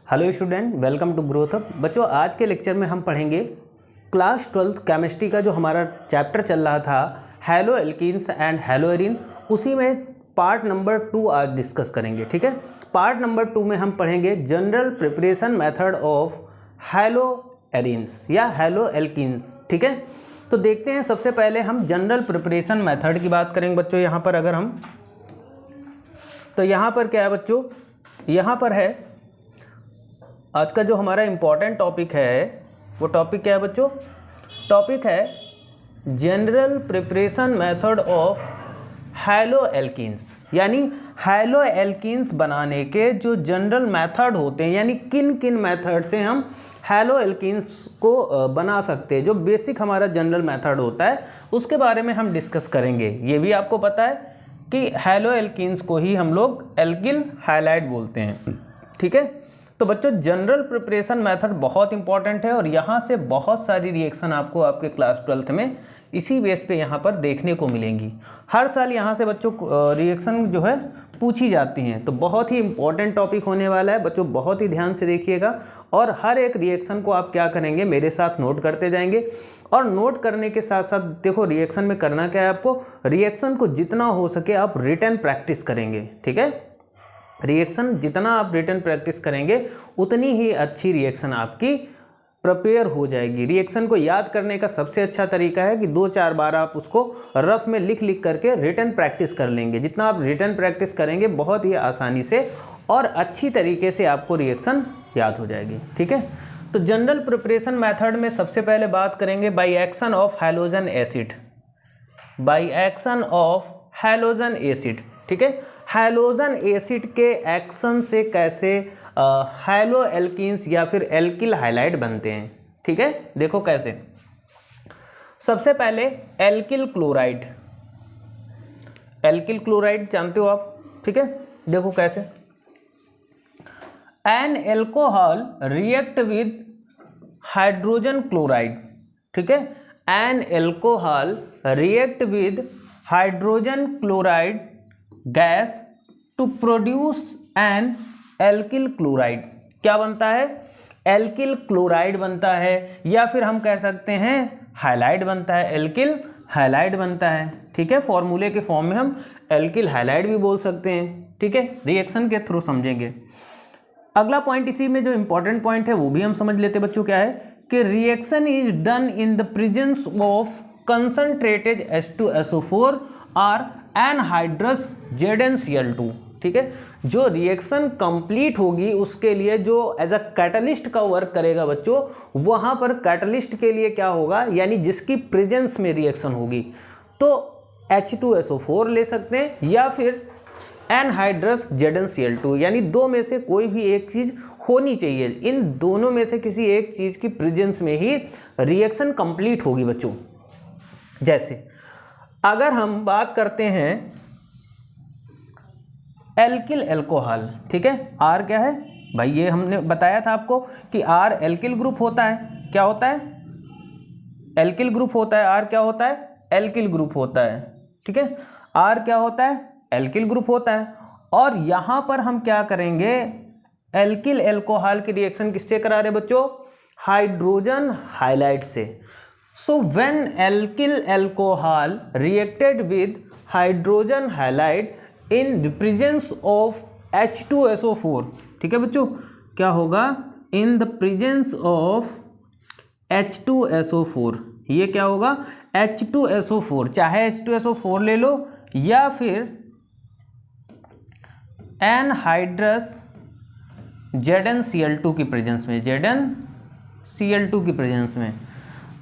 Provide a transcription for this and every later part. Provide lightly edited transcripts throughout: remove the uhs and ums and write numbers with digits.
Hello student, welcome to growth up. बच्चों, आज के लेक्चर में हम पढ़ेंगे क्लास 12th केमिस्ट्री का जो हमारा चैप्टर चल रहा था hello alkenes and hello arene, उसी में पार्ट नंबर 2 आज डिस्कस करेंगे। ठीक है, पार्ट नंबर 2 में हम पढ़ेंगे general preparation method of hello arenes या हैलो एल्कीन्स। ठीक है, तो देखते हैं। सबसे पहले हम जनरल प्रिपरेशन मेथड की बात करेंगे बच्चों। यहाँ पर अगर हम, तो यहाँ पर क्या है बच्चों, यहाँ पर है आज का जो हमारा इम्पॉर्टेंट टॉपिक है, वो टॉपिक क्या है बच्चों? टॉपिक है general preparation method of hello alkenes, यानी हैलो एल्कीन्स बनाने के जो जनरल मेथड होते हैं, यानी किन किन मेथड से हम हैलो एल्कीन्स को बना सकते हैं। जो बेसिक हमारा जनरल मेथड होता है उसके बारे में हम डिस्कस करेंगे। ये भी आपको पता है कि हैलो एल्कीन्स को ही हम लोग एल्किल हैलाइड बोलते हैं। ठीक है, तो बच्चों जनरल प्रिपरेशन मेथड बहुत इंपॉर्टेंट है और यहाँ से बहुत सारी रिएक्शन आपको आपके क्लास 12th में इसी बेस पे यहाँ पर देखने को मिलेंगी। हर साल यहाँ से बच्चों रिएक्शन जो है पूछी जाती हैं, तो बहुत ही इंपॉर्टेंट टॉपिक होने वाला है बच्चों। बहुत ही ध्यान से देखिएगा और हर एक रिएक्शन को आप क्या करेंगे, मेरे साथ नोट करते जाएंगे। और नोट करने के साथ साथ देखो रिएक्शन में करना क्या है आपको, रिएक्शन को जितना हो सके आप रिटन प्रैक्टिस करेंगे। ठीक है, रिएक्शन जितना आप रिटन प्रैक्टिस करेंगे उतनी ही अच्छी रिएक्शन आपकी प्रिपेयर हो जाएगी। रिएक्शन को याद करने का सबसे अच्छा तरीका है कि 2-4 बार आप उसको रफ में लिख करके रिटन प्रैक्टिस कर लेंगे। जितना आप रिटन प्रैक्टिस करेंगे बहुत ही आसानी से और अच्छी तरीके से आपको रिएक्शन याद हो जाएगी। ठीक है, तो जनरल प्रिपरेशन मेथड में सबसे पहले बात करेंगे by action of halogen acid. By action of halogen acid, ठीक है, हैलोजन एसिड के एक्शन से कैसे हैलो एल्कीन्स या फिर एल्किल हैलाइड बनते हैं। ठीक है, देखो कैसे। सबसे पहले एल्किल क्लोराइड, एल्किल क्लोराइड जानते हो आप। ठीक है, देखो कैसे। An alcohol react with hydrogen chloride. ठीक है, an alcohol react with hydrogen chloride gas to produce an alkyl chloride. क्या बनता है? एल्किल क्लोराइड बनता है, या फिर हम कह सकते हैं हैलाइड बनता है, एल्किल हैलाइड बनता है। ठीक है, फॉर्मूले के फॉर्म में हम एल्किल हैलाइड भी बोल सकते हैं। ठीक है, रिएक्शन के थ्रू समझेंगे। अगला पॉइंट इसी में जो इंपॉर्टेंट पॉइंट है वो भी हम समझ लेते बच्चों। क्या है कि reaction is done in the presence of concentrated H2SO4 और एनहाइड्रस ZnCl2। ठीक है, जो रिएक्शन कंप्लीट होगी उसके लिए जो एज अ कैटलिस्ट का वर्क करेगा बच्चों, वहां पर कैटलिस्ट के लिए क्या होगा, यानी जिसकी प्रेजेंस में रिएक्शन होगी, तो H2SO4 ले सकते हैं या फिर एनहाइड्रस ZnCl2, यानी दो में से कोई भी एक चीज होनी चाहिए। इन दोनों में से किसी एक चीज की प्रेजेंस में ही रिएक्शन कंप्लीट होगी बच्चों। जैसे अगर हम बात करते हैं एल्किल एल्कोहल, ठीक है, आर क्या है भाई, ये हमने बताया था आपको कि आर एल्किल ग्रुप होता है। क्या होता है? एल्किल ग्रुप होता है। आर क्या होता है? एल्किल ग्रुप होता है। ठीक है, आर क्या होता है? एल्किल ग्रुप होता है। और यहां पर हम क्या करेंगे, एल्किल एल्कोहल की रिएक्शन किससे करा रहे बच्चों? हाइड्रोजन हाइलाइड से। So when alkyl alcohol reacted with hydrogen halide in the presence of H2SO4, ठीक है बच्चों, क्या होगा? In the presence of H2SO4, ये क्या होगा? H2SO4, चाहे H2SO4 ले लो या फिर एनहाइड्रस ZnCl2 की प्रेजेंस में, ZnCl2 की प्रेजेंस में,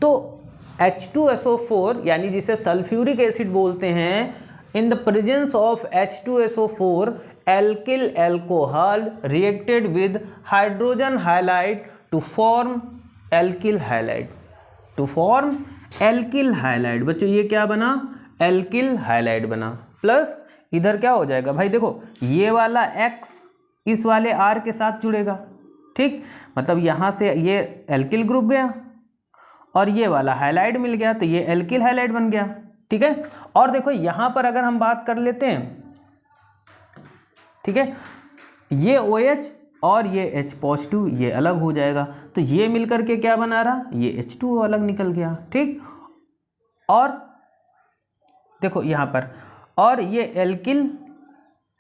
तो H2SO4 यानी जिसे सल्फ्यूरिक एसिड बोलते हैं, in the presence of H2SO4 alkyl alcohol reacted with hydrogen halide to form alkyl halide, to form alkyl halide. बच्चों ये क्या बना? एल्किल हाइलाइड बना। प्लस इधर क्या हो जाएगा भाई, देखो ये वाला X इस वाले R के साथ जुड़ेगा। ठीक, मतलब यहां से ये एल्किल ग्रुप गया और ये वाला हाइलाइड मिल गया, तो ये एल्किल हाइलाइड बन गया। ठीक है, और देखो यहां पर अगर हम बात कर लेते हैं, ठीक है, ये OH और ये H पॉजिटिव ये अलग हो जाएगा, तो ये मिलकर के क्या बना रहा, ये H2O अलग निकल गया। ठीक, और देखो यहाँ पर, और ये एल्किल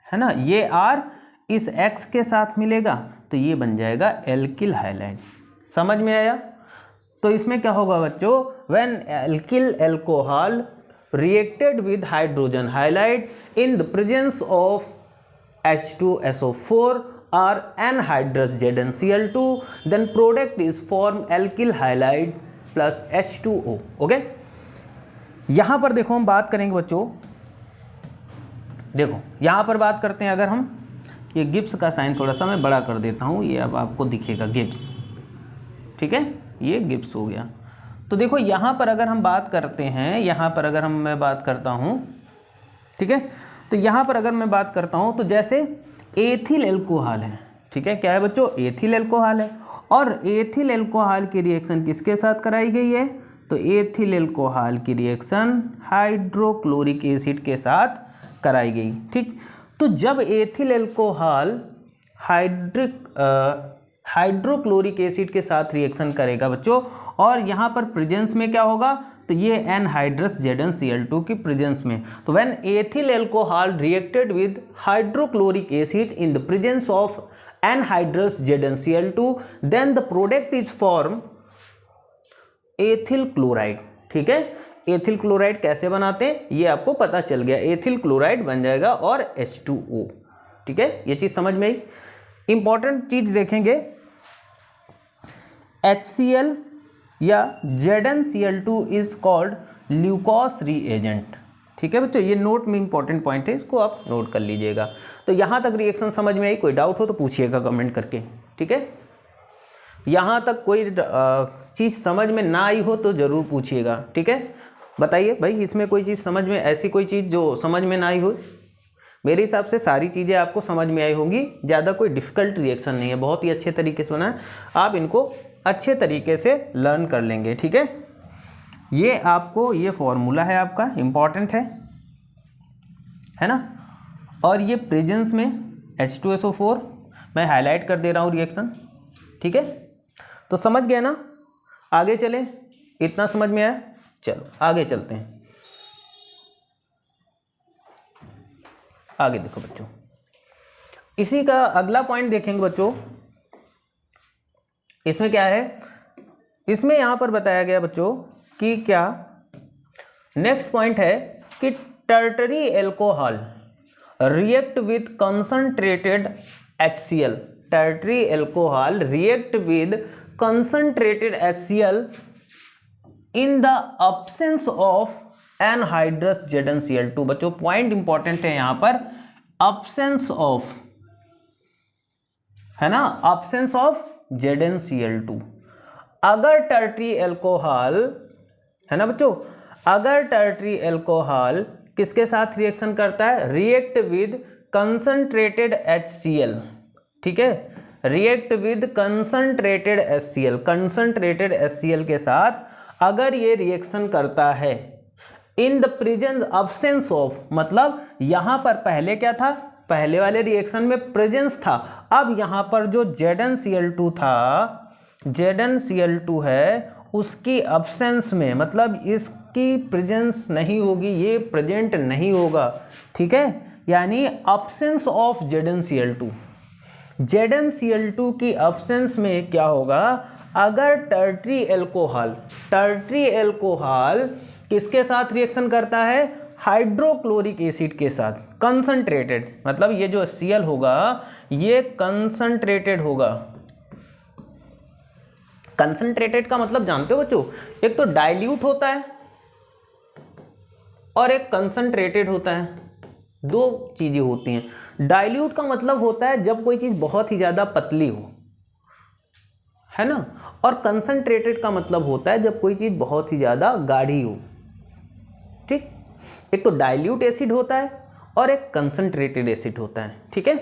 है ना, ये R इस X के साथ मिलेगा तो ये बन जाएगा एल्किल हाइलाइड। समझ में आया? तो इसमें क्या होगा बच्चों, when alkyl alcohol reacted with hydrogen halide in the presence of H2SO4 or anhydrous ZnCl2, then product is formed alkyl halide plus H2O। Okay, यहां पर देखो हम बात करेंगे बच्चों, देखो यहां पर बात करते हैं, अगर हम ये गिब्स का साइन थोड़ा सा मैं बड़ा कर देता हूं, ये अब आपको दिखेगा गिब्स। ठीक है, ये गिब्स हो गया। तो देखो यहां पर अगर हम बात करते हैं, यहां पर अगर मैं बात करता हूं, ठीक है, तो यहां पर अगर मैं बात करता हूं तो जैसे एथिल अल्कोहल है, ठीक है, क्या है बच्चों, एथिल अल्कोहल है, और एथिल अल्कोहल की रिएक्शन किसके साथ कराई गई है, तो एथिल अल्कोहल की रिएक्शन हाइड्रोक्लोरिक एसिड के साथ कराई गई। ठीक, तो जब एथिल अल्कोहल हाइड्रोक्लोरिक एसिड के साथ रिएक्शन करेगा बच्चों, और यहाँ पर प्रेजेंस में क्या होगा, तो ये एनहाइड्रस ZnCl2 की प्रेजेंस में, तो when ethyl alcohol reacted with hydrochloric acid in the presence of anhydrous ZnCl2, then the product is form ethyl chloride. ठीक है, एथिल क्लोराइड कैसे बनाते हैं ये आपको पता चल गया, एथिल क्लोराइड बन जाएगा और H2O। ठीक है, ये चीज समझ में आई। इंपॉर्टेंट चीज देखेंगे, HCl या ZnCl2 इज कॉल्ड ल्यूकोस रीएजेंट। ठीक है बच्चों, ये नोट में इंपॉर्टेंट पॉइंट है, इसको आप नोट कर लीजिएगा। तो यहाँ तक रिएक्शन समझ में आई, कोई डाउट हो तो पूछिएगा कमेंट करके। ठीक है, यहाँ तक कोई चीज़ समझ में ना आई हो तो ज़रूर पूछिएगा। ठीक है, बताइए भाई इसमें कोई चीज़ समझ में, ऐसी कोई चीज़ जो समझ में ना आई हो। मेरे हिसाब से सारी चीज़ें आपको समझ में आई होंगी, ज़्यादा कोई डिफ़िकल्ट रिएक्शन नहीं है, बहुत ही अच्छे तरीके से बना है, आप इनको अच्छे तरीके से लर्न कर लेंगे। ठीक है, ये आपको ये फॉर्मूला है आपका, इम्पॉर्टेंट है ना, और ये प्रेजेंस में H2SO4 मैं हाईलाइट कर दे रहा हूँ रिएक्शन। ठीक है, तो समझ गए ना, आगे चलें, इतना समझ में आया, चलो आगे चलते हैं। आगे देखो बच्चों, इसी का अगला पॉइंट देखेंगे बच्चों। इसमें क्या है, इसमें यहां पर बताया गया बच्चों कि क्या, नेक्स्ट पॉइंट है कि tertiary alcohol react with concentrated HCl। Tertiary alcohol react with concentrated HCl in the absence of anhydrous ZnCl2। बच्चों पॉइंट इंपॉर्टेंट है यहां पर, अब्सेंस ऑफ, है ना, अब्सेंस ऑफ ZnCl2। अगर टर्टरी अल्कोहल, है ना बच्चों, अगर टर्टरी अल्कोहल किसके साथ रिएक्शन करता है, रिएक्ट विद कंसंट्रेटेड HCl। ठीक है, react with concentrated HCl, concentrated HCl के साथ अगर ये रिएक्शन करता है इन द प्रेजेंस अब्सेंस ऑफ, मतलब यहां पर पहले क्या था, पहले वाले रिएक्शन में प्रेजेंस था, अब यहां पर जो ZnCl2 था, ZnCl2 है, उसकी अब्सेंस में, मतलब इसकी प्रेजेंस नहीं होगी, ये प्रेजेंट नहीं होगा। ठीक है, यानी अब्सेंस ऑफ ZnCl2, ZnCl2 की अब्सेंस में क्या होगा, अगर टर्टरी अल्कोहल किसके साथ रिएक्शन करता है, हाइड्रोक्लोरिक एसिड के साथ, कंसंट्रेटेड, मतलब ये जो Cl होगा ये कंसंट्रेटेड होगा। कंसंट्रेटेड का मतलब जानते हो बच्चों, एक तो डाइल्यूट होता है और एक कंसंट्रेटेड होता है, दो चीजें होती हैं। डाइल्यूट का मतलब होता है जब कोई चीज बहुत ही ज्यादा पतली हो, है ना, और कंसंट्रेटेड का मतलब होता है जब कोई चीज बहुत ही ज्यादा गाढ़ी हो। ठीक, एक तो डाइल्यूट एसिड होता है और एक कंसंट्रेटेड एसिड होता है। ठीक है,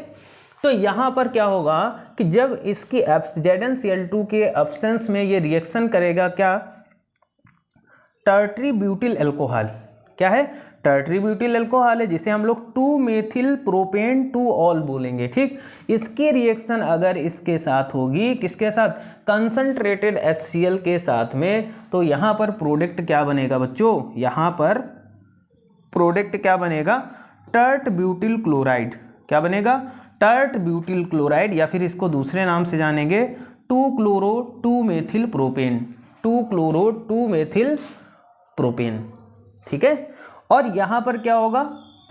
तो यहां पर क्या होगा कि जब इसकी ZnCl2 के एब्सेंस में ये रिएक्शन करेगा, क्या, टर्टरी ब्यूटिल अल्कोहल, क्या है, टर्टरी ब्यूटिल अल्कोहल है जिसे हम लोग 2 मेथिल प्रोपेन 2 ऑल बोलेंगे, ठीक। इसकी रिएक्शन अगर इसके साथ होगी, किसके साथ, कंसंट्रेटेड HCl के साथ में, तो यहाँ पर प्रोडक्ट क्या बनेगा बच्चों, यहाँ पर प्रोडक्ट क्या बनेगा, टर्ट ब्यूटिल क्लोराइड। क्या बनेगा, टर्ट ब्यूटिल क्लोराइड, या फिर इसको दूसरे नाम से जानेंगे 2-क्लोरो 2-मेथिल प्रोपेन, 2-क्लोरो 2-मेथिल प्रोपेन, ठीक है। और यहाँ पर क्या होगा,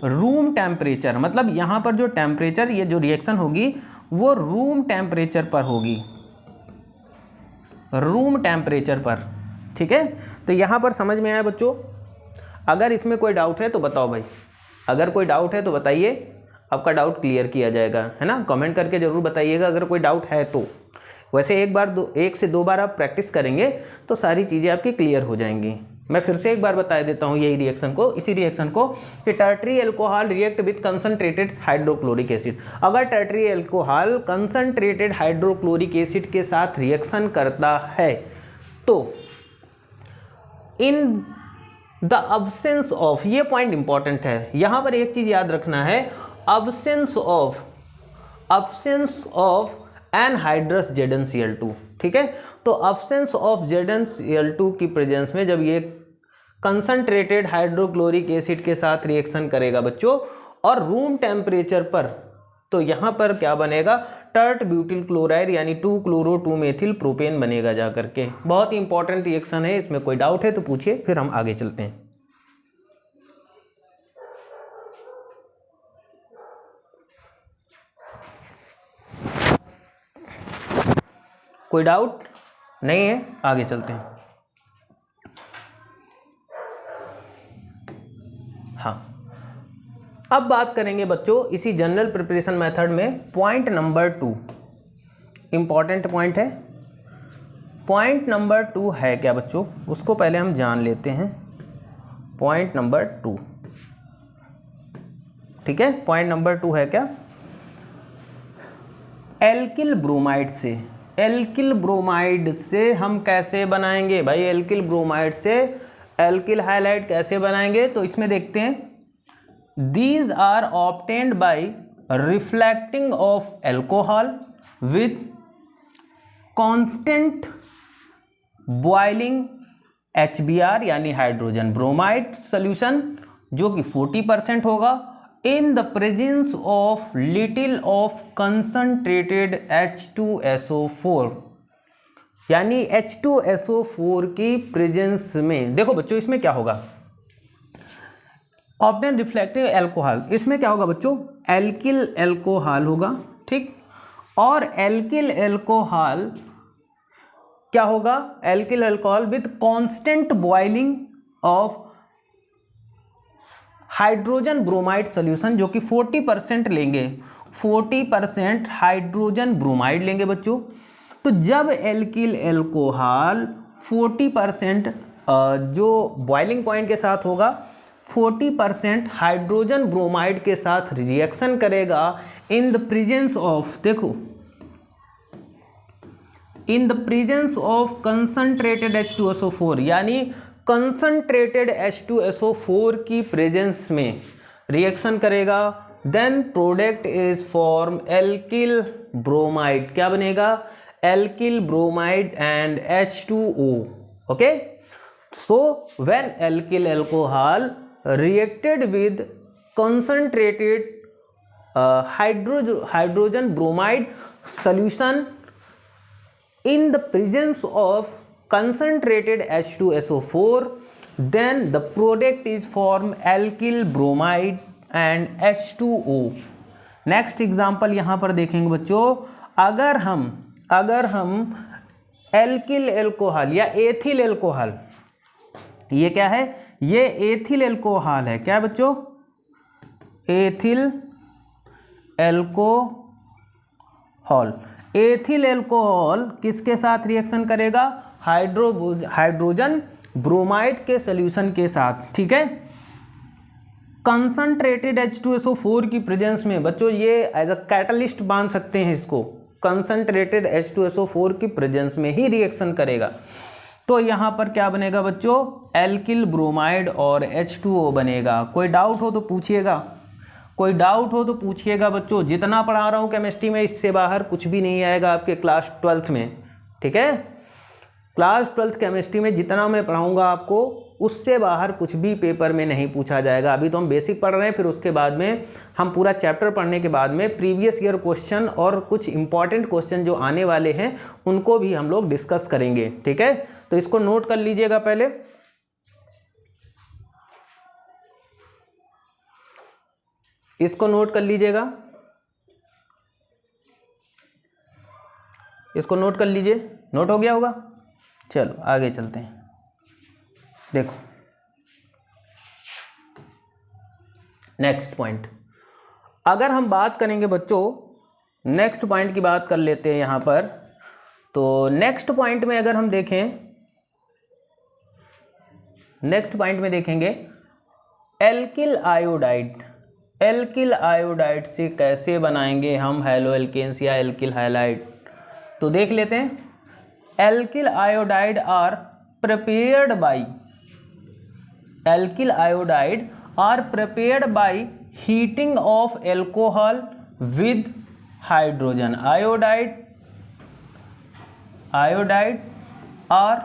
रूम टेम्परेचर, मतलब यहाँ पर जो टेम्परेचर, ये जो रिएक्शन होगी वो रूम टेम्परेचर पर होगी, रूम टेम्परेचर पर, ठीक है। तो यहाँ पर समझ में आया बच्चों? अगर इसमें कोई डाउट है तो बताओ भाई, अगर कोई डाउट है तो बताइए, आपका डाउट क्लियर किया जाएगा, है ना। कमेंट करके ज़रूर बताइएगा अगर कोई डाउट है तो। वैसे एक से दो बार आप प्रैक्टिस करेंगे तो सारी चीज़ें आपकी क्लियर हो जाएंगी। मैं फिर से एक बार बता देता हूँ यही रिएक्शन को, इसी रिएक्शन को, कि tertiary alcohol react with concentrated hydrochloric acid. अगर tertiary alcohol concentrated hydrochloric acid के साथ रिएक्शन करता है तो इन द अब्सेंस ऑफ, ये पॉइंट इंपॉर्टेंट है, यहाँ पर एक चीज़ याद रखना है, अब्सेंस ऑफ एनहाइड्रस ZnCl2, ठीक है। तो अब्सेंस ऑफ ZnCl2 की प्रेजेंस में जब ये कंसंट्रेटेड हाइड्रोक्लोरिक एसिड के साथ रिएक्शन करेगा बच्चों और रूम टेम्परेचर पर, तो यहाँ पर क्या बनेगा, टर्ट ब्यूटिल क्लोराइड यानी 2-क्लोरो 2-मेथिल प्रोपेन बनेगा जा करके। बहुत ही इंपॉर्टेंट रिएक्शन है, इसमें कोई डाउट है तो पूछिए, फिर हम आगे चलते हैं। कोई डाउट नहीं है, आगे चलते हैं। हाँ, अब बात करेंगे बच्चों इसी जनरल प्रिपरेशन मेथड में पॉइंट नंबर 2, इंपॉर्टेंट पॉइंट है। पॉइंट नंबर 2 है क्या बच्चों, उसको पहले हम जान लेते हैं। पॉइंट नंबर 2, ठीक है। पॉइंट नंबर 2 है क्या, एल्किल ब्रोमाइड से, एल्किल ब्रोमाइड से हम कैसे बनाएंगे भाई, एल्किल ब्रोमाइड से एल्किल हाइलाइड कैसे बनाएंगे, तो इसमें देखते हैं। These are obtained by reflecting of alcohol with constant boiling HBr यानी हाइड्रोजन ब्रोमाइड सॉल्यूशन, जो कि 40% होगा, in the presence of little of concentrated H2SO4, यानी H2SO4 की प्रेजेंस में। देखो बच्चों इसमें क्या होगा, ऑब्टेन रिफ्लेक्टिव एल्कोहल, इसमें क्या होगा बच्चों, एल्किल एल्कोहल होगा, ठीक। और एल्किल एल्कोहल क्या होगा, alkyl alcohol with constant boiling of hydrogen bromide solution, जो कि 40% लेंगे, 40% हाइड्रोजन ब्रोमाइड लेंगे बच्चों। तो जब एल्किल अल्कोहल 40% जो बॉइलिंग पॉइंट के साथ होगा, 40% हाइड्रोजन ब्रोमाइड के साथ रिएक्शन करेगा इन द प्रेजेंस ऑफ, देखो, in the presence of concentrated H2SO4, यानी कंसंट्रेटेड H2SO4 की प्रेजेंस में रिएक्शन करेगा, then product is form alkyl bromide. क्या बनेगा, alkyl bromide and H2O, okay. So when alkyl alcohol reacted with concentrated hydrogen bromide solution in the presence of concentrated H2SO4, then the product is formed alkyl bromide and H2O. Next example यहाँ पर देखेंगे बच्चों, अगर हम alkyl alcohol या ethyl alcohol, ये क्या है, ये एथिल एल्कोहल है, क्या बच्चों, एथिल एल्कोहल। एथिल एल्कोहल किसके साथ रिएक्शन करेगा, हाइड्रोजन ब्रोमाइड के सॉल्यूशन के साथ, ठीक है। कंसंट्रेटेड H2SO4 की प्रेजेंस में बच्चों ये एज अ कैटलिस्ट मान सकते हैं इसको, कंसंट्रेटेड H2SO4 की प्रेजेंस में ही रिएक्शन करेगा। तो यहाँ पर क्या बनेगा बच्चों, एल्किल ब्रोमाइड और H2O बनेगा। कोई डाउट हो तो पूछिएगा, कोई डाउट हो तो पूछिएगा बच्चों। जितना पढ़ा रहा हूँ केमिस्ट्री में इससे बाहर कुछ भी नहीं आएगा आपके क्लास 12th में, ठीक है। क्लास 12th केमिस्ट्री में जितना मैं पढ़ाऊँगा आपको उससे बाहर कुछ भी पेपर में नहीं पूछा जाएगा। अभी तो हम बेसिक पढ़ रहे हैं, फिर उसके बाद में हम पूरा चैप्टर पढ़ने के बाद में प्रीवियस ईयर क्वेश्चन और कुछ इंपॉर्टेंट क्वेश्चन जो आने वाले हैं उनको भी हम लोग डिस्कस करेंगे, ठीक है। तो इसको नोट कर लीजिएगा, पहले इसको नोट कर लीजिएगा, इसको नोट कर लीजिए। नोट हो गया होगा। चलो आगे चलते हैं। देखो नेक्स्ट पॉइंट, अगर हम बात करेंगे बच्चों, नेक्स्ट पॉइंट की बात कर लेते हैं यहाँ पर। तो नेक्स्ट पॉइंट में अगर हम देखें, नेक्स्ट पॉइंट में देखेंगे एल्किल आयोडाइड। एल्किल आयोडाइड से कैसे बनाएंगे हम हैलो एल्केन्स या एल्किल हैलाइड, तो देख लेते हैं। Alkyl iodide are prepared by, alkyl iodide are prepared by heating of alcohol with hydrogen iodide. Iodide or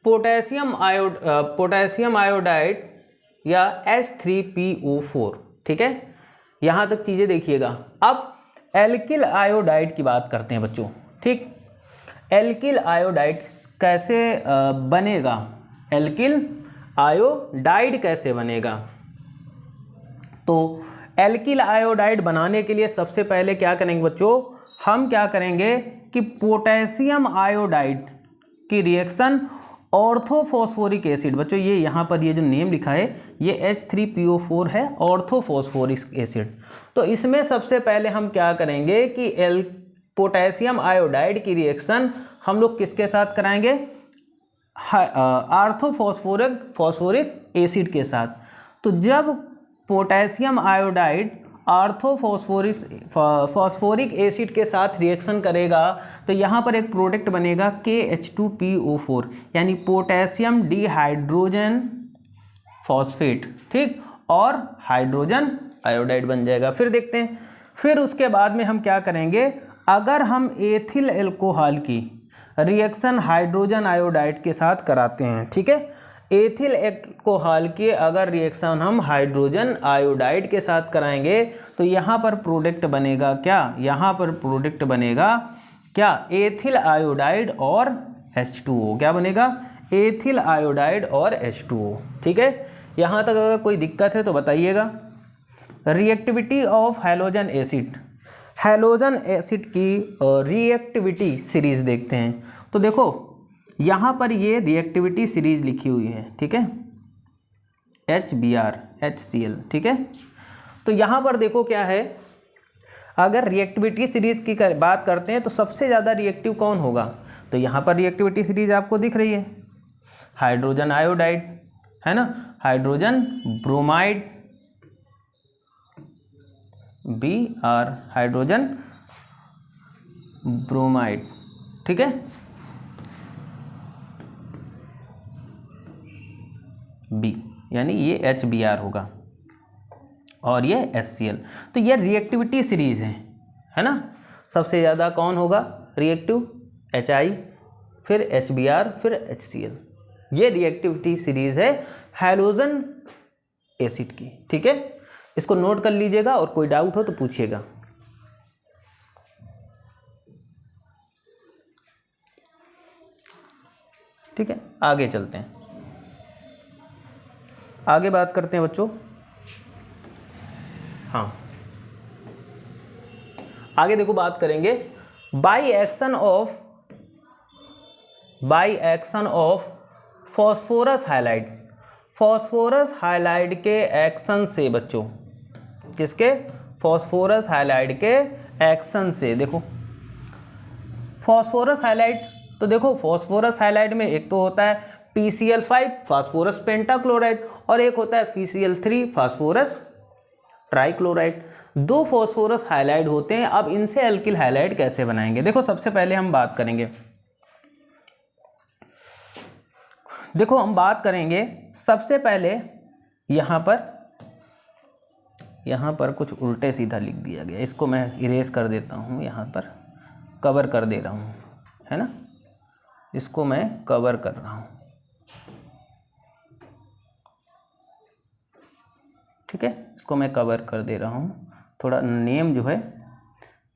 potassium iodide या H3PO4, ठीक है। यहाँ तक चीज़ें देखिएगा। अब एल्किल आयोडाइड की बात करते हैं बच्चों, ठीक। एल्किल आयोडाइड कैसे बनेगा, एल्किल आयोडाइड कैसे बनेगा। तो एल्किल आयोडाइड बनाने के लिए सबसे पहले क्या करेंगे बच्चों, हम क्या करेंगे कि पोटेशियम आयोडाइड की रिएक्शन ऑर्थोफॉस्फोरिक एसिड, बच्चों ये यहाँ पर ये जो नेम लिखा है ये H3PO4 है, ऑर्थोफॉस्फोरिक एसिड। तो इसमें सबसे पहले हम क्या करेंगे कि पोटेशियम आयोडाइड की रिएक्शन हम लोग किसके साथ कराएंगे, ऑर्थोफॉस्फोरिक एसिड के साथ। तो जब पोटेशियम आयोडाइड फॉस्फोरिक एसिड के साथ रिएक्शन करेगा तो यहाँ पर एक प्रोडक्ट बनेगा KH2PO4 यानी पोटेशियम डिहाइड्रोजन फॉस्फेट, ठीक, और हाइड्रोजन आयोडाइड बन जाएगा। फिर देखते हैं, फिर उसके बाद में हम क्या करेंगे, अगर हम एथिल एल्कोहल की रिएक्शन हाइड्रोजन आयोडाइड के साथ कराते हैं, ठीक है, एथिल एल्कोहल के अगर रिएक्शन हम हाइड्रोजन आयोडाइड के साथ कराएंगे तो यहाँ पर प्रोडक्ट बनेगा क्या, यहाँ पर प्रोडक्ट बनेगा क्या, एथिल आयोडाइड और H2O। क्या बनेगा, एथिल आयोडाइड और H2O, ठीक है। यहाँ तक अगर कोई दिक्कत है तो बताइएगा। Reactivity of halogen acid, halogen acid की रिएक्टिविटी सीरीज देखते हैं। तो देखो यहाँ पर ये रिएक्टिविटी सीरीज लिखी हुई है, ठीक है, HBr HCl, ठीक है। तो यहाँ पर देखो क्या है, अगर रिएक्टिविटी सीरीज की बात करते हैं तो सबसे ज़्यादा रिएक्टिव कौन होगा, तो यहाँ पर रिएक्टिविटी सीरीज आपको दिख रही है, हाइड्रोजन आयोडाइड है ना, hydrogen bromide Br, hydrogen bromide, ठीक है, B यानी ये HBr होगा और ये HCl। तो ये रिएक्टिविटी सीरीज है ना। सबसे ज़्यादा कौन होगा रिएक्टिव, HI, फिर HBr, फिर HCl। ये रिएक्टिविटी सीरीज है हैलोजन एसिड की, ठीक है। इसको नोट कर लीजिएगा और कोई डाउट हो तो पूछिएगा। ठीक है, आगे चलते हैं, आगे बात करते हैं बच्चों। हाँ, आगे देखो बात करेंगे by action of phosphorus halide. Phosphorus halide के एक्शन से बच्चों, किसके, फॉस्फोरस हाइलाइड के एक्शन से। देखो फॉस्फोरस हाइलाइड, तो देखो फॉस्फोरस हाइलाइड में एक तो होता है PCl5 फास्फोरस पेंटाक्लोराइड और एक होता है PCl3 फास्फोरस ट्राइक्लोराइड। दो फॉस्फोरस हाइलाइड होते हैं। अब इनसे एल्किल हाइलाइड कैसे बनाएंगे? देखो सबसे पहले हम बात करेंगे, देखो हम बात करेंगे सबसे पहले यहाँ पर कुछ उल्टे सीधा लिख दिया गया, इसको मैं इरेज कर देता हूँ, यहाँ पर कवर कर दे रहा हूँ, है ना, इसको मैं कवर कर रहा हूँ, ठीक है, इसको मैं कवर कर दे रहा हूँ। थोड़ा नेम जो है,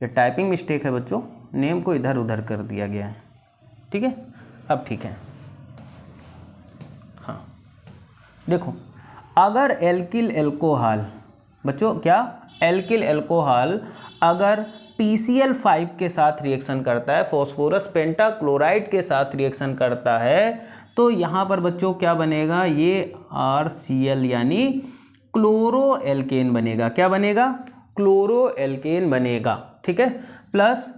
ये टाइपिंग मिस्टेक है बच्चों, नेम को इधर उधर कर दिया गया है, ठीक है, अब ठीक है। हाँ देखो, अगर एल्किल एल्कोहल बच्चों, क्या एल्किल एल्कोहल अगर PCl5 के साथ रिएक्शन करता है, फॉस्फोरस पेंटाक्लोराइड के साथ रिएक्शन करता है, तो यहाँ पर बच्चों क्या बनेगा? ये RCl यानी क्लोरो एल्केन बनेगा। क्या बनेगा? क्लोरो एल्केन बनेगा, ठीक है, प्लस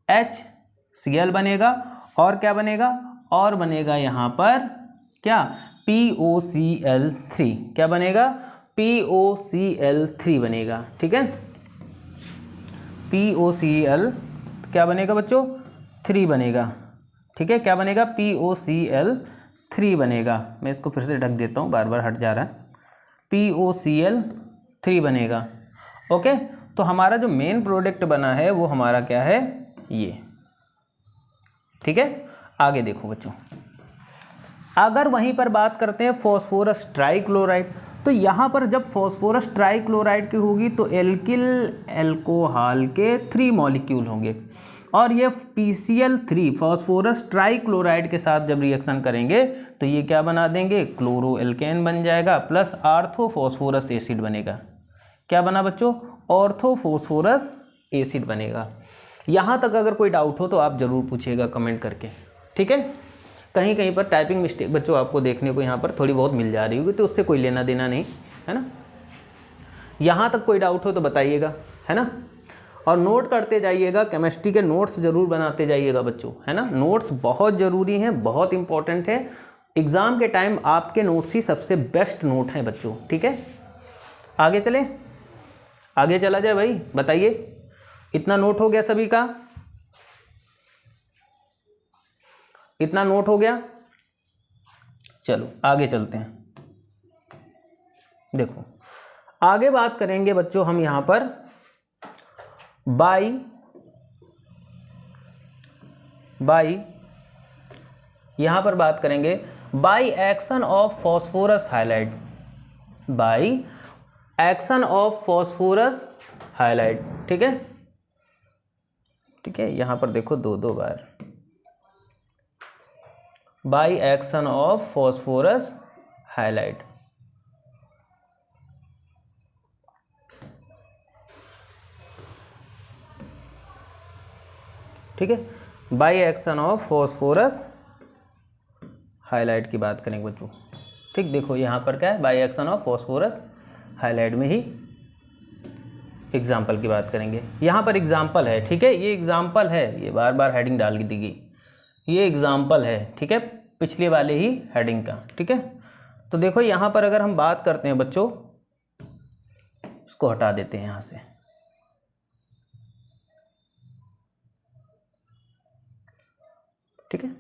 HCl बनेगा, और क्या बनेगा? और बनेगा यहाँ पर क्या? POCl3। क्या बनेगा? POCl3 बनेगा, ठीक है, POCl क्या बनेगा बच्चों? 3 बनेगा, ठीक है, क्या बनेगा? POCl3 बनेगा। मैं इसको फिर से ढक देता हूँ, बार बार हट जा रहा है। POCl3 बनेगा, ओके। तो हमारा जो मेन प्रोडक्ट बना है वो हमारा क्या है? ये, ठीक है। आगे देखो बच्चों, अगर वहीं पर बात करते हैं फॉस्फोरस ट्राइक्लोराइड, तो यहाँ पर जब फॉस्फोरस ट्राइक्लोराइड की होगी तो एल्किल एल्कोहल के 3 मॉलिक्यूल होंगे, और ये PCl3 फॉस्फोरस ट्राइक्लोराइड के साथ जब रिएक्शन करेंगे तो ये क्या बना देंगे? क्लोरो एल्केन बन जाएगा, प्लस ऑर्थोफॉस्फोरस एसिड बनेगा। क्या बना बच्चों? ऑर्थोफॉस्फोरस एसिड बनेगा। यहाँ तक अगर कोई डाउट हो तो आप ज़रूर पूछिएगा कमेंट करके, ठीक है। कहीं कहीं पर टाइपिंग मिस्टेक बच्चों आपको देखने को यहाँ पर थोड़ी बहुत मिल जा रही होगी, तो उससे कोई लेना देना नहीं है ना। यहाँ तक कोई डाउट हो तो बताइएगा, है ना, और नोट करते जाइएगा, केमिस्ट्री के नोट्स ज़रूर बनाते जाइएगा बच्चों, है ना। नोट्स बहुत ज़रूरी हैं, बहुत इंपॉर्टेंट है। एग्ज़ाम के टाइम आपके नोट्स ही सबसे बेस्ट नोट हैं बच्चों, ठीक है। आगे चले, आगे चला जाए भाई, बताइए, इतना नोट हो गया सभी का? इतना नोट हो गया? चलो आगे चलते हैं। देखो आगे बात करेंगे बच्चों हम यहाँ पर बाई यहाँ पर बात करेंगे by action of phosphorus halide, by action of phosphorus halide, ठीक है, ठीक है। यहाँ पर देखो 2 बार by action of phosphorus halide, ठीक है, by action of phosphorus halide की बात करेंगे बच्चों, ठीक। देखो यहाँ पर क्या है? By action of phosphorus highlight में ही एग्जाम्पल की बात करेंगे। यहाँ पर एग्जाम्पल है, ठीक है, ये एग्जाम्पल है, ये बार बार हेडिंग डाल दी गई, ये एग्जाम्पल है, ठीक है, पिछले वाले ही हेडिंग का, ठीक है। तो देखो यहाँ पर अगर हम बात करते हैं बच्चों, इसको हटा देते हैं यहाँ से, ठीक है।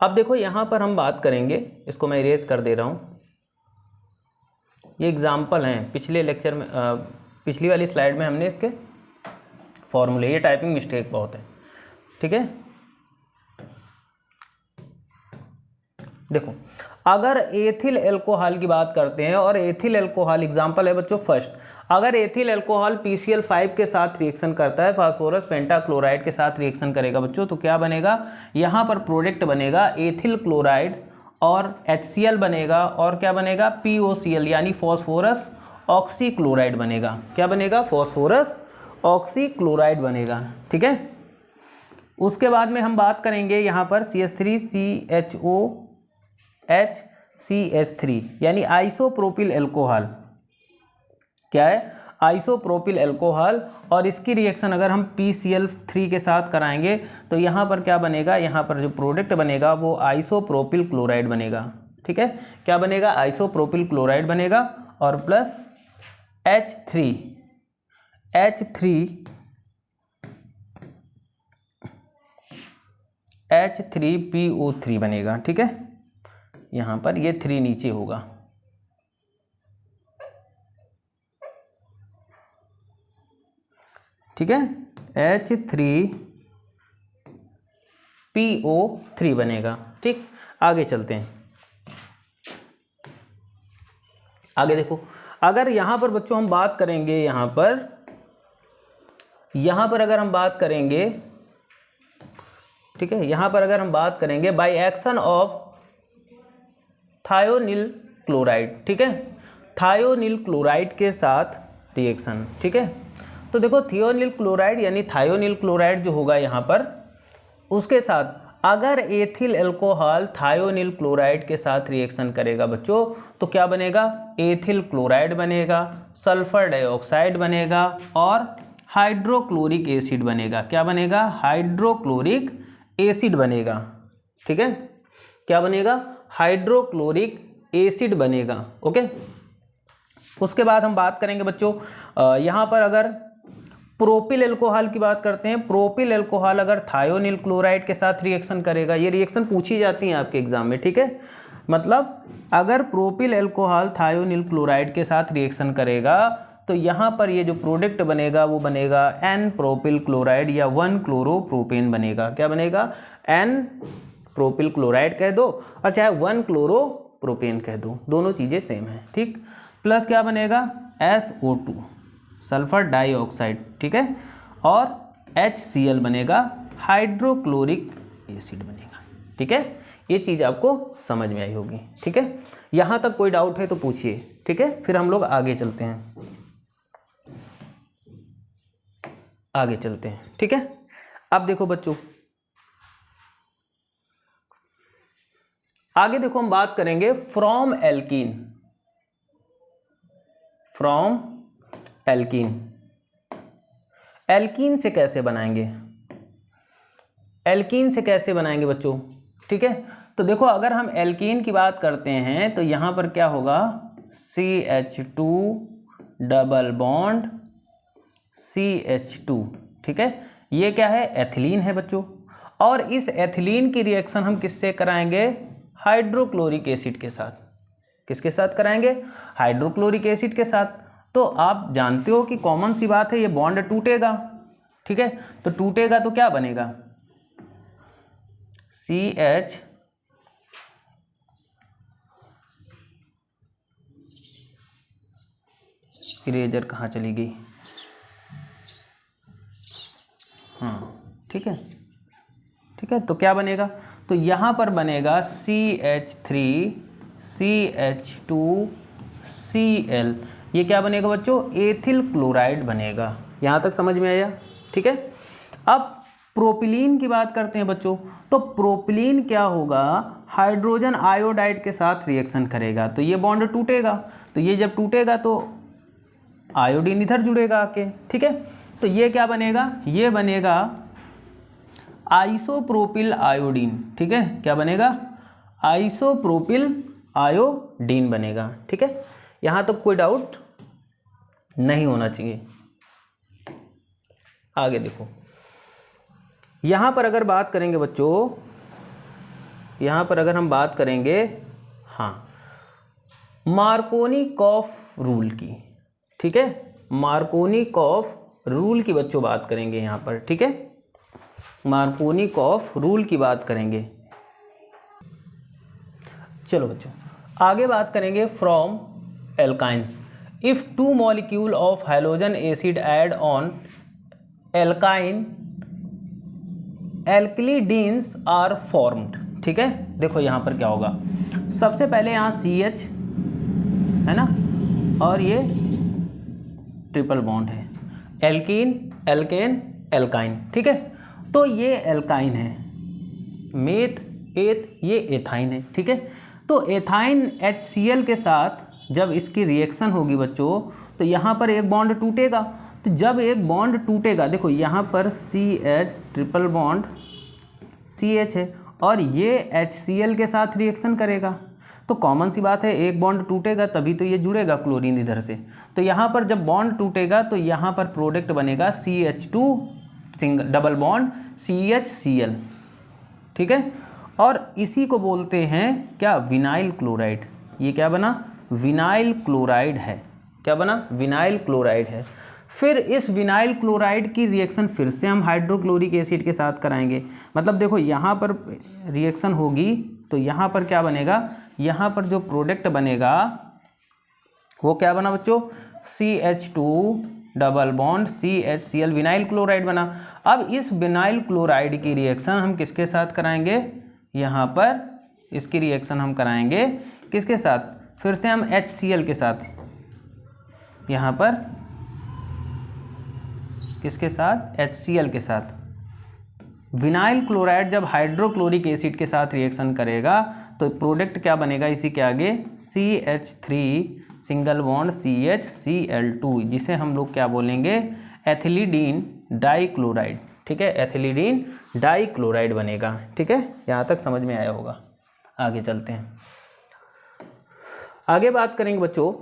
अब देखो यहाँ पर हम बात करेंगे, इसको मैं इरेज कर दे रहा हूँ, ये एग्जाम्पल हैं, पिछले लेक्चर में पिछली वाली स्लाइड में हमने इसके फॉर्मूले, ये टाइपिंग मिस्टेक बहुत है, ठीक है। देखो अगर एथिल एल्कोहल की बात करते हैं, और एथिल एल्कोहल एग्जाम्पल है बच्चों फर्स्ट, अगर एथिल एल्कोहल PCl5 के साथ रिएक्शन करता है, फास्फोरस पेंटाक्लोराइड के साथ रिएक्शन करेगा बच्चों, तो क्या बनेगा? यहाँ पर प्रोडक्ट बनेगा एथिल क्लोराइड और HCl बनेगा, और क्या बनेगा? POCl यानी फॉस्फोरस ऑक्सीक्लोराइड बनेगा। क्या बनेगा? फॉस्फोरस ऑक्सीक्लोराइड बनेगा, ठीक है। उसके बाद में हम बात करेंगे यहाँ पर CH3CHOHCH3 यानी आइसोप्रोपिल एल्कोहल। क्या है? आइसोप्रोपिल एल्कोहल, और इसकी रिएक्शन अगर हम PCl3 के साथ कराएंगे तो यहाँ पर क्या बनेगा? यहाँ पर जो प्रोडक्ट बनेगा वो आइसोप्रोपिल क्लोराइड बनेगा, ठीक है। क्या बनेगा? आइसोप्रोपिल क्लोराइड बनेगा, और प्लस H3PO3 बनेगा। ठीक है, यहाँ पर ये 3 नीचे होगा। ठीक है, H3PO3 बनेगा। ठीक, आगे चलते हैं। आगे देखो, अगर यहाँ पर बच्चों हम बात करेंगे, यहाँ पर अगर हम बात करेंगे, ठीक है, यहाँ पर अगर हम बात करेंगे by action of thionyl chloride, ठीक है, थायोनिल क्लोराइड के साथ रिएक्शन। ठीक है, तो देखो थियोनिल क्लोराइड यानी थायोनिल क्लोराइड जो होगा यहाँ पर, उसके साथ अगर एथिल अल्कोहल थायोनिल क्लोराइड के साथ रिएक्शन करेगा बच्चों, तो क्या बनेगा? एथिल क्लोराइड बनेगा, सल्फर डाइऑक्साइड बनेगा और हाइड्रोक्लोरिक एसिड बनेगा। क्या बनेगा? हाइड्रोक्लोरिक एसिड बनेगा। ठीक है, क्या बनेगा? हाइड्रोक्लोरिक एसिड बनेगा। ओके, उसके बाद हम बात करेंगे बच्चों, यहाँ पर अगर प्रोपिल अल्कोहल की बात करते हैं, प्रोपिल अल्कोहल अगर थायोनिल क्लोराइड के साथ रिएक्शन करेगा, ये रिएक्शन पूछी जाती है आपके एग्जाम में। ठीक है, मतलब अगर प्रोपिल अल्कोहल थायोनिल क्लोराइड के साथ रिएक्शन करेगा तो यहाँ पर ये जो प्रोडक्ट बनेगा वो बनेगा एन प्रोपिल क्लोराइड या 1 क्लोरोप्रोपेन बनेगा। क्या बनेगा? एन प्रोपिल क्लोराइड कह दो और चाहे 1 क्लोरोप्रोपेन कह दो, दोनों चीज़ें सेम है। ठीक, प्लस क्या बनेगा? SO2 sulphur dioxide. ठीक है, और HCl बनेगा, हाइड्रोक्लोरिक एसिड बनेगा। ठीक है, ये चीज़ आपको समझ में आई होगी। ठीक है, यहाँ तक कोई डाउट है तो पूछिए। ठीक है, फिर हम लोग आगे चलते हैं, आगे चलते हैं। ठीक है, अब देखो बच्चों, आगे देखो हम बात करेंगे from alkene. From alkene, alkene से कैसे बनाएंगे? एल्कीन से कैसे बनाएंगे बच्चों? ठीक है, तो देखो अगर हम एल्कीन की बात करते हैं तो यहाँ पर क्या होगा? CH2 double bond CH2। ठीक है, ये क्या है? एथिलीन है बच्चों, और इस एथिलीन की रिएक्शन हम किससे कराएंगे? हाइड्रोक्लोरिक एसिड के साथ। किसके साथ कराएंगे? हाइड्रोक्लोरिक एसिड के साथ। तो आप जानते हो कि कॉमन सी बात है, ये बॉन्ड टूटेगा। ठीक है, तो टूटेगा तो क्या बनेगा? CH इरेजर कहाँ चली गई? हाँ, ठीक है, ठीक है, तो क्या बनेगा? तो यहाँ पर बनेगा CH3 CH2Cl। ये क्या बनेगा बच्चों? एथिल क्लोराइड बनेगा। यहाँ तक समझ में आया? ठीक है, अब प्रोपिलीन की बात करते हैं बच्चों, तो प्रोपिलीन क्या होगा? हाइड्रोजन आयोडाइड के साथ रिएक्शन करेगा, तो ये बॉन्ड टूटेगा। तो ये जब टूटेगा तो आयोडीन इधर जुड़ेगा आके। ठीक है, तो ये क्या बनेगा? ये बनेगा आइसोप्रोपिल आयोडीन। ठीक है, क्या बनेगा? आइसोप्रोपिल आयोडीन बनेगा। ठीक है, यहाँ तक कोई डाउट नहीं होना चाहिए। आगे देखो, यहाँ पर अगर बात करेंगे बच्चों, यहाँ पर अगर हम बात करेंगे, हाँ, मार्कोनिकॉफ रूल की। ठीक है, मार्कोनिकॉफ रूल की बच्चों बात करेंगे यहाँ पर। ठीक है, मार्कोनिकॉफ रूल की बात करेंगे। चलो बच्चों, आगे बात करेंगे from alkynes. If 2 molecule of halogen acid add on alkyne, alkylidenes are formed. ठीक है, देखो यहाँ पर क्या होगा? सबसे पहले यहाँ CH है ना, और ये ट्रिपल बॉन्ड है, एल्कीन, एल्केन, एल्काइन। ठीक है, तो ये एल्काइन है, मेथ, एथ, ये एथाइन है। ठीक है, तो एथाइन HCl के साथ जब इसकी रिएक्शन होगी बच्चों, तो यहाँ पर एक बॉन्ड टूटेगा। तो जब एक बॉन्ड टूटेगा, देखो यहाँ पर CH ट्रिपल बॉन्ड CH है और ये HCl के साथ रिएक्शन करेगा। तो कॉमन सी बात है, एक बॉन्ड टूटेगा तभी तो ये जुड़ेगा क्लोरीन इधर से। तो यहाँ पर जब बॉन्ड टूटेगा तो यहाँ पर प्रोडक्ट बनेगा CH2 single double bond CHCl, ठीक है। और इसी को बोलते हैं क्या, विनाइल क्लोराइड। ये क्या बना, विनाइल क्लोराइड है। क्या बना, विनाइल क्लोराइड है। फिर इस विनाइल क्लोराइड की रिएक्शन फिर से हम हाइड्रोक्लोरिक एसिड के साथ कराएंगे। मतलब देखो यहाँ पर रिएक्शन होगी तो यहाँ पर क्या बनेगा, यहाँ पर जो प्रोडक्ट बनेगा वो क्या बना बच्चों, CH2 double bond CHCl, vinyl chloride बना। अब इस विनाइल क्लोराइड की रिएक्शन हम किसके साथ कराएंगे, यहाँ पर इसकी रिएक्शन हम कराएंगे किसके साथ, फिर से हम HCl के साथ। यहाँ पर किसके साथ, HCl के साथ। विनाइल क्लोराइड जब हाइड्रोक्लोरिक एसिड के साथ रिएक्शन करेगा तो प्रोडक्ट क्या बनेगा इसी के आगे, CH3 सिंगल बॉन्ड CHCl2, जिसे हम लोग क्या बोलेंगे, एथिलीडीन डाइक्लोराइड, ठीक है। एथिलीडीन डाइक्लोराइड बनेगा, ठीक है। यहाँ तक समझ में आया होगा। आगे चलते हैं, आगे बात करेंगे बच्चों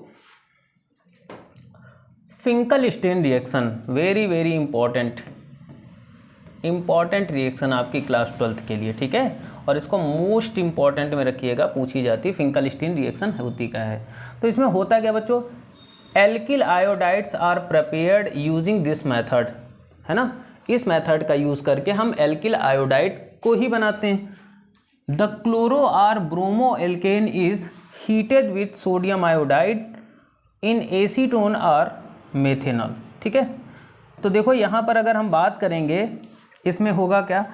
Finkel-stand reaction. Very very important reaction आपकी क्लास 12th के लिए, ठीक है। और इसको मोस्ट इंपॉर्टेंट में रखिएगा, पूछी जाती फिंकल-स्टेन रिएक्शन होती क्या है। तो इसमें होता क्या बच्चों, alkyl iodides are prepared using this method, है ना। इस मेथड का यूज़ करके हम एल्किल आयोडाइड को ही बनाते हैं। The chloro or bromo alkane is heated with sodium iodide in acetone or methanol, ठीक है। तो देखो यहाँ पर अगर हम बात करेंगे इसमें होगा क्या,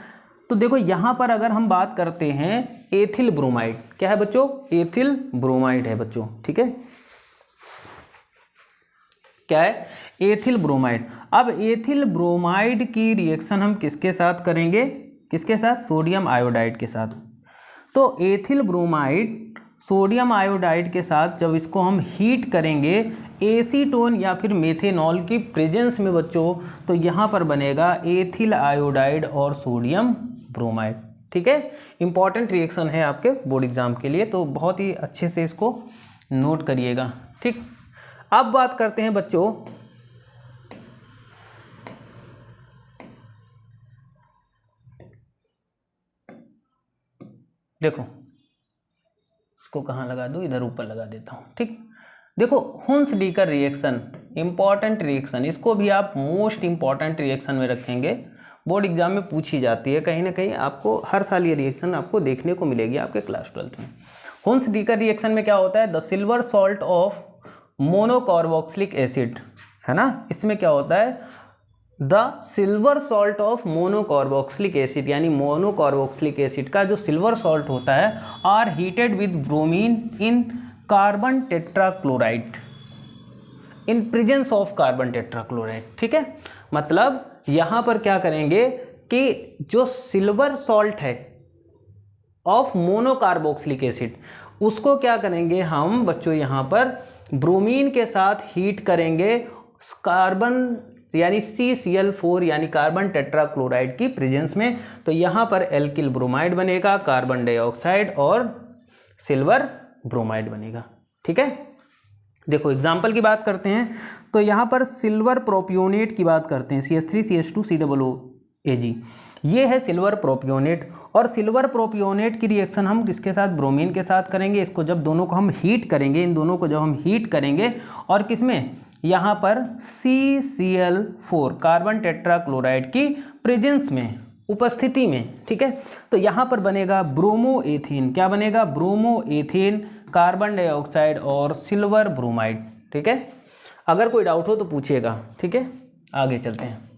तो देखो यहाँ पर अगर हम बात करते हैं एथिल ब्रोमाइड, क्या है बच्चों, एथिल ब्रोमाइड है बच्चों, ठीक है। क्या है, एथिल ब्रोमाइड। अब एथिल ब्रोमाइड की रिएक्शन हम किसके साथ करेंगे, किसके साथ, सोडियम आयोडाइड के साथ। तो एथिल ब्रोमाइड सोडियम आयोडाइड के साथ जब इसको हम हीट करेंगे एसीटोन या फिर मेथेनॉल की प्रेजेंस में बच्चों, तो यहाँ पर बनेगा एथिल आयोडाइड और सोडियम ब्रोमाइड, ठीक है। इंपॉर्टेंट रिएक्शन है आपके बोर्ड एग्जाम के लिए, तो बहुत ही अच्छे से इसको नोट करिएगा, ठीक। अब बात करते हैं बच्चों देखो इसको कहाँ लगा दूँ, इधर ऊपर लगा देता हूँ, ठीक। देखो हुन्स-डीकर रिएक्शन, इंपॉर्टेंट रिएक्शन, इसको भी आप मोस्ट इंपॉर्टेंट रिएक्शन में रखेंगे। बोर्ड एग्जाम में पूछी जाती है कहीं ना कहीं, आपको हर साल ये रिएक्शन आपको देखने को मिलेगी आपके क्लास 12th में। हुन्स-डीकर रिएक्शन में क्या होता है, the silver salt of monocarboxylic acid, है ना। इसमें क्या होता है, the silver salt of monocarboxylic acid, यानी मोनोकार्बोक्सिलिक एसिड का जो सिल्वर सॉल्ट होता है, are heated with bromine in carbon tetrachloride in presence of carbon tetrachloride, ठीक है। मतलब यहाँ पर क्या करेंगे कि जो सिल्वर सॉल्ट है ऑफ मोनोकार्बोक्सिलिक एसिड, उसको क्या करेंगे हम बच्चों, यहाँ पर ब्रोमीन के साथ हीट करेंगे कार्बन यानी CCl4 यानी कार्बन टेट्राक्लोराइड की प्रेजेंस में। तो यहाँ पर एल्किल ब्रोमाइड बनेगा, कार्बन डाइऑक्साइड और सिल्वर ब्रोमाइड बनेगा, ठीक है। देखो एग्जाम्पल की बात करते हैं तो यहाँ पर सिल्वर प्रोपियोनेट की बात करते हैं, CH3CH2COOAg, ये है सिल्वर प्रोपियोनेट। और सिल्वर प्रोपियोनेट की रिएक्शन हम किसके साथ, ब्रोमीन के साथ करेंगे। इसको जब दोनों को हम हीट करेंगे, इन दोनों को जब हम हीट करेंगे, और किसमें, यहाँ पर CCl4 कार्बन टेट्राक्लोराइड की प्रेजेंस में, उपस्थिति में, ठीक है। तो यहाँ पर बनेगा ब्रोमोएथेन, क्या बनेगा, ब्रोमोएथेन, कार्बन डाइऑक्साइड और सिल्वर ब्रोमाइड, ठीक है। अगर कोई डाउट हो तो पूछिएगा, ठीक है। आगे चलते हैं,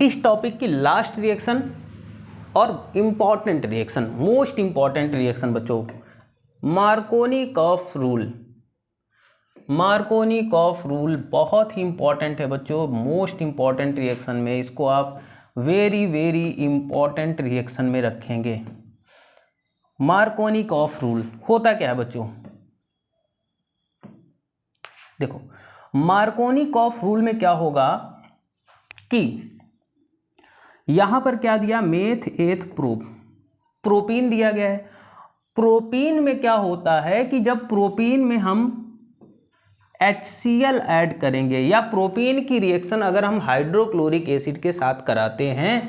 इस टॉपिक की लास्ट रिएक्शन और important reaction, most important reaction बच्चों, मार्कोनी-कॉफ रूल। मार्कोनी-कॉफ रूल बहुत ही इंपॉर्टेंट है बच्चों, मोस्ट इंपॉर्टेंट रिएक्शन में, इसको आप वेरी वेरी इंपॉर्टेंट रिएक्शन में रखेंगे। मार्कोनी-कॉफ रूल होता क्या है बच्चों, देखो मार्कोनी-कॉफ रूल में क्या होगा कि यहां पर क्या दिया, मेथ एथ प्रूफ, प्रोपीन दिया गया है। प्रोपीन में क्या होता है कि जब प्रोपीन में हम HCl ऐड करेंगे या प्रोपीन की रिएक्शन अगर हम हाइड्रोक्लोरिक एसिड के साथ कराते हैं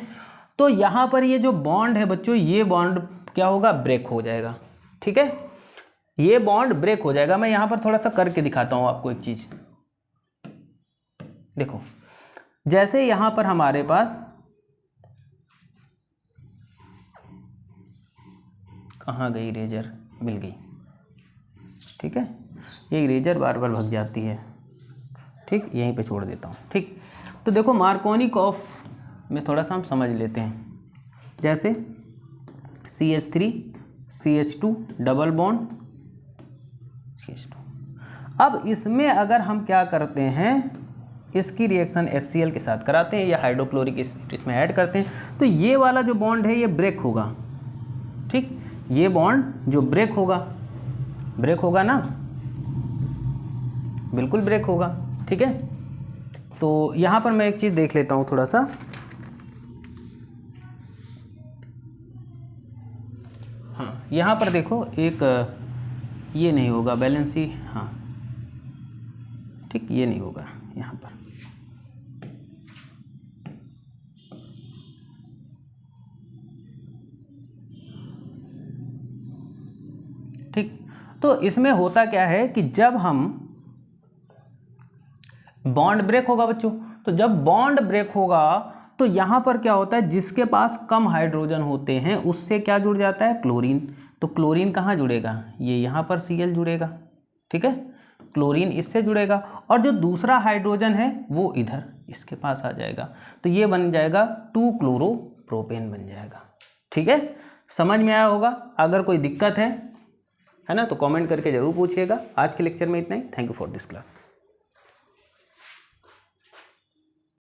तो यहाँ पर ये जो बॉन्ड है बच्चों, ये बॉन्ड क्या होगा, ब्रेक हो जाएगा। ठीक है, ये बॉन्ड ब्रेक हो जाएगा। मैं यहाँ पर थोड़ा सा करके दिखाता हूँ आपको एक चीज़। देखो, जैसे यहाँ पर हमारे पास, कहाँ गई इरेजर, मिल गई। ठीक है, ये इरेजर बार बार भग जाती है। ठीक, यहीं पे छोड़ देता हूँ। ठीक, तो देखो मार्कोनिक ऑफ में थोड़ा सा हम समझ लेते हैं। जैसे CH3 CH2 double bond CH2। अब इसमें अगर हम क्या करते हैं, इसकी रिएक्शन HCl के साथ कराते हैं या हाइड्रोक्लोरिक एसिड इसमें ऐड करते हैं, तो ये वाला जो बॉन्ड है ये ब्रेक होगा। ठीक, ये बॉन्ड जो ब्रेक होगा ना, बिल्कुल ब्रेक होगा। ठीक है, तो यहाँ पर मैं एक चीज़ देख लेता हूँ थोड़ा सा। हाँ, यहाँ पर देखो एक ये नहीं होगा बैलेंस ही, हाँ ठीक, ये नहीं होगा यहाँ पर। ठीक, तो इसमें होता क्या है कि जब हम बॉन्ड ब्रेक होगा बच्चों, तो जब बॉन्ड ब्रेक होगा तो यहाँ पर क्या होता है, जिसके पास कम हाइड्रोजन होते हैं उससे क्या जुड़ जाता है, क्लोरीन। तो क्लोरीन कहाँ जुड़ेगा, ये यहाँ पर Cl जुड़ेगा। ठीक है, क्लोरीन इससे जुड़ेगा और जो दूसरा हाइड्रोजन है वो इधर इसके पास आ जाएगा, तो ये बन जाएगा 2-क्लोरोप्रोपेन बन जाएगा। ठीक है, समझ में आया होगा। अगर कोई दिक्कत है ना, तो कमेंट करके ज़रूर पूछिएगा। आज के लेक्चर में इतना ही। Thank you for this class.